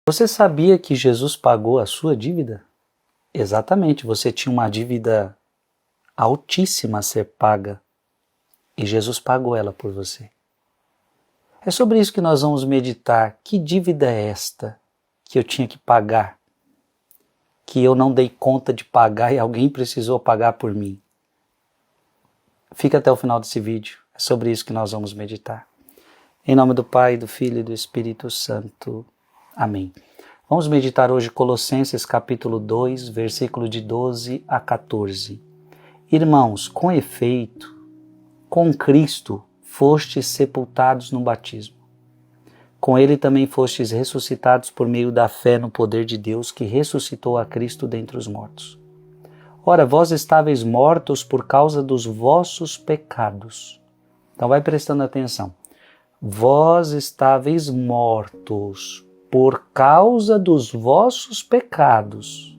Você sabia que Jesus pagou a sua dívida? Exatamente, você tinha uma dívida altíssima a ser paga e Jesus pagou ela por você. É sobre isso que nós vamos meditar. Que dívida é esta que eu tinha que pagar? Que eu não dei conta de pagar e alguém precisou pagar por mim? Fica até o final desse vídeo. É sobre isso que nós vamos meditar. Em nome do Pai, do Filho e do Espírito Santo. Amém. Vamos meditar hoje Colossenses capítulo 2, versículo de 12 a 14. Irmãos, com efeito, com Cristo fostes sepultados no batismo. Com ele também fostes ressuscitados por meio da fé no poder de Deus que ressuscitou a Cristo dentre os mortos. Ora, vós estáveis mortos por causa dos vossos pecados. Então vai prestando atenção. Vós estáveis mortos por causa dos vossos pecados,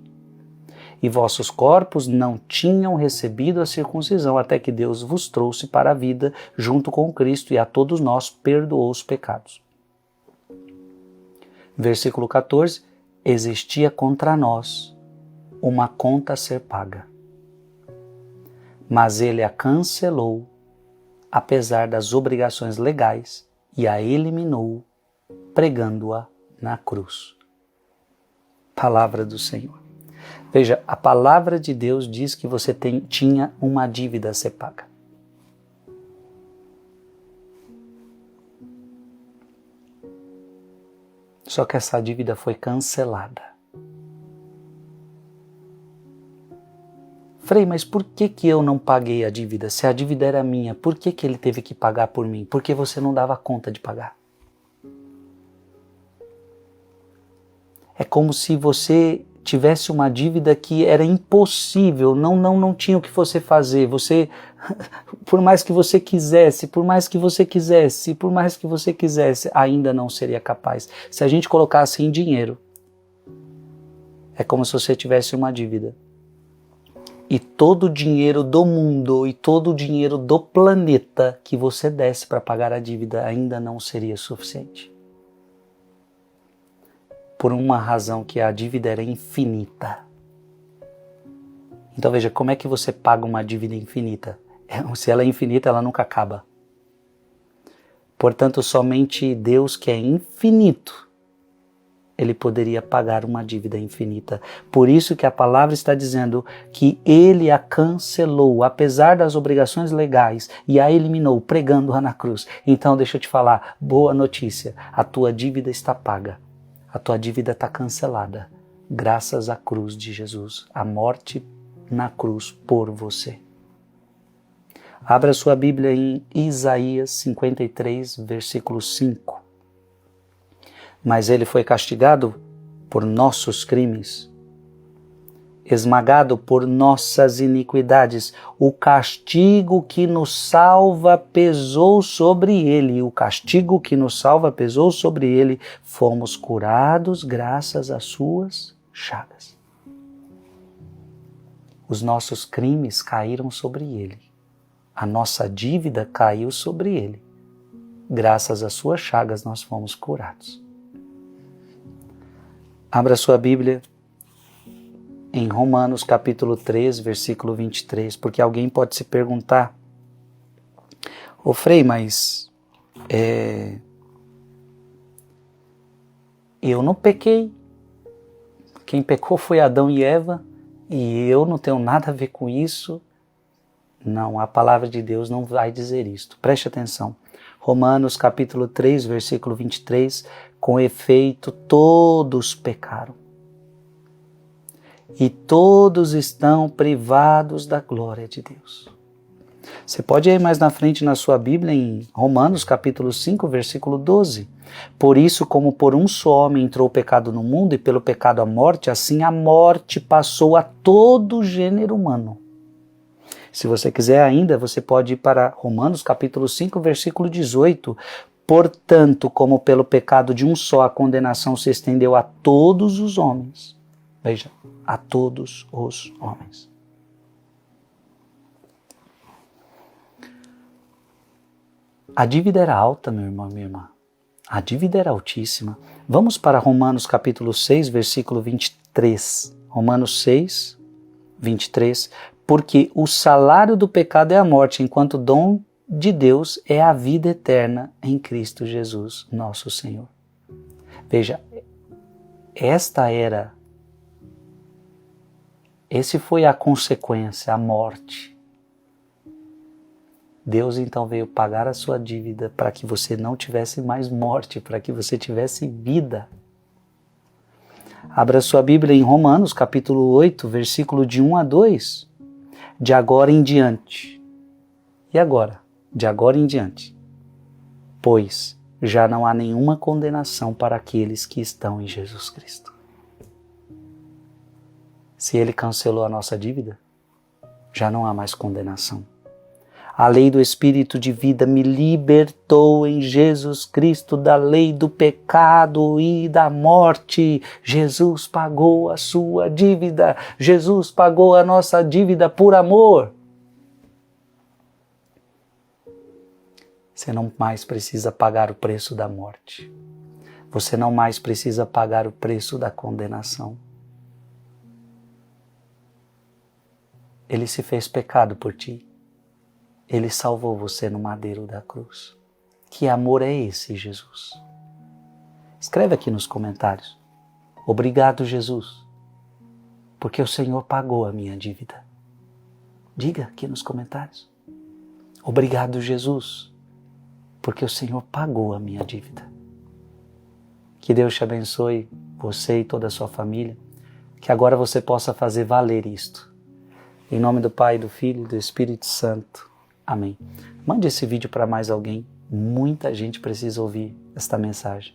e vossos corpos não tinham recebido a circuncisão, até que Deus vos trouxe para a vida junto com Cristo, e a todos nós perdoou os pecados. Versículo 14, existia contra nós uma conta a ser paga, mas ele a cancelou, apesar das obrigações legais, e a eliminou, pregando-a na cruz. Palavra do Senhor. Veja, a palavra de Deus diz que você tinha uma dívida a ser paga. Só que essa dívida foi cancelada. Frei, mas por que eu não paguei a dívida? Se a dívida era minha, por que ele teve que pagar por mim? Porque você não dava conta de pagar. É como se você tivesse uma dívida que era impossível, não tinha o que você fazer. Você, por mais que você quisesse, ainda não seria capaz. Se a gente colocasse em dinheiro, é como se você tivesse uma dívida. E todo o dinheiro do mundo e todo o dinheiro do planeta que você desse para pagar a dívida ainda não seria suficiente. Por uma razão, que a dívida era infinita. Então veja, como é que você paga uma dívida infinita? Se ela é infinita, ela nunca acaba. Portanto, somente Deus, que é infinito, ele poderia pagar uma dívida infinita. Por isso que a palavra está dizendo que ele a cancelou, apesar das obrigações legais, e a eliminou, pregando-a na cruz. Então deixa eu te falar, boa notícia, a tua dívida está paga. A tua dívida está cancelada, graças à cruz de Jesus, a morte na cruz por você. Abra sua Bíblia em Isaías 53, versículo 5. Mas ele foi castigado por nossos crimes, esmagado por nossas iniquidades. O castigo que nos salva pesou sobre ele. O castigo que nos salva pesou sobre ele. Fomos curados graças às suas chagas. Os nossos crimes caíram sobre ele. A nossa dívida caiu sobre ele. Graças às suas chagas nós fomos curados. Abra sua Bíblia em Romanos capítulo 3, versículo 23, porque alguém pode se perguntar, ô Frei, mas eu não pequei, quem pecou foi Adão e Eva, e eu não tenho nada a ver com isso. Não, a palavra de Deus não vai dizer isto, preste atenção. Romanos capítulo 3, versículo 23, com efeito todos pecaram. E todos estão privados da glória de Deus. Você pode ir mais na frente na sua Bíblia em Romanos capítulo 5, versículo 12. Por isso, como por um só homem entrou o pecado no mundo e pelo pecado a morte, assim a morte passou a todo o gênero humano. Se você quiser ainda, você pode ir para Romanos capítulo 5, versículo 18. Portanto, como pelo pecado de um só a condenação se estendeu a todos os homens. Veja, a todos os homens. A dívida era alta, meu irmão, minha irmã. A dívida era altíssima. Vamos para Romanos capítulo 6, versículo 23. Romanos 6, 23. Porque o salário do pecado é a morte, enquanto o dom de Deus é a vida eterna em Cristo Jesus, nosso Senhor. Veja, esse foi a consequência, a morte. Deus então veio pagar a sua dívida para que você não tivesse mais morte, para que você tivesse vida. Abra sua Bíblia em Romanos, capítulo 8, versículo de 1 a 2. De agora em diante. E agora? De agora em diante. Pois já não há nenhuma condenação para aqueles que estão em Jesus Cristo. Se Ele cancelou a nossa dívida, já não há mais condenação. A lei do Espírito de vida me libertou em Jesus Cristo da lei do pecado e da morte. Jesus pagou a sua dívida. Jesus pagou a nossa dívida por amor. Você não mais precisa pagar o preço da morte. Você não mais precisa pagar o preço da condenação. Ele se fez pecado por ti. Ele salvou você no madeiro da cruz. Que amor é esse, Jesus? Escreve aqui nos comentários. Obrigado, Jesus, porque o Senhor pagou a minha dívida. Diga aqui nos comentários. Obrigado, Jesus, porque o Senhor pagou a minha dívida. Que Deus te abençoe, você e toda a sua família. Que agora você possa fazer valer isto. Em nome do Pai, do Filho e do Espírito Santo. Amém. Mande esse vídeo para mais alguém. Muita gente precisa ouvir esta mensagem.